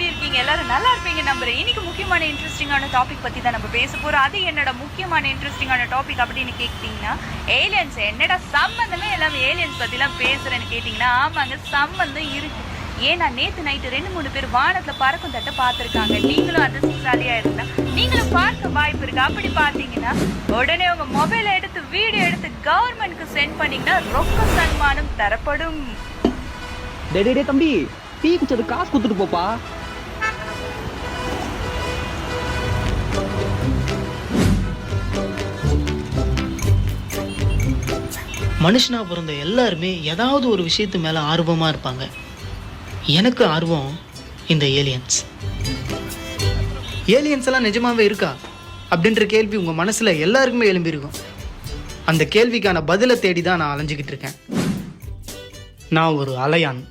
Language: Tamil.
எப்படி இருக்கீங்க? எல்லாரும் நல்லா இருப்பீங்க நம்புறேன். இன்னைக்கு முக்கியமான இன்ட்ரெஸ்டிங்கான டாபிக் பத்தி தான் நம்ம பேச போறோம். அது என்னோட முக்கியமான இன்ட்ரெஸ்டிங்கான டாபிக் அப்படின்னு கேட்டீங்கன்னா, ஏலியன்ஸ். என்னடா சம்பந்தமே எல்லாமே ஏலியன்ஸ் பத்திலாம் பேசுறேன்னு கேட்டீங்கன்னா, ஆமாங்க சம்பந்தம் இருக்கு. ஏன்னா நேத்து நைட்டு 2-3 பேர் வானத்துல பறக்கும் தட்ட பார்த்துருக்காங்க. நீங்களும் அதிர்ஷ்டசாலியா இருந்தா நீங்களும் பார்க்க வாய்ப்பு இருக்கு. அப்படி பார்த்தீங்கன்னா உடனே உங்க மொபைலை எடுத்து வீடியோ எடுத்து கவர்மெண்ட்க்கு சென்ட் பண்ணீங்கன்னா ரொக்க சன்மானம் தரப்படும். டே தம்பி, டீ குடிச்சது காசு கொடுத்துட்டு போப்பா. மனுஷனா பிறந்த எல்லாருமே ஏதாவது ஒரு விஷயத்து மேலே ஆர்வமாக இருப்பாங்க. எனக்கு ஆர்வம் இந்த ஏலியன்ஸ். ஏலியன்ஸ் எல்லாம் நிஜமாவே இருக்கா அப்படின்ற கேள்வி உங்கள் மனசில் எல்லாருக்குமே எழும்பியிருக்கும். அந்த கேள்விக்கான பதிலை தேடி தான் நான் அலைஞ்சிக்கிட்டு இருக்கேன். நான் ஒரு அலையான்.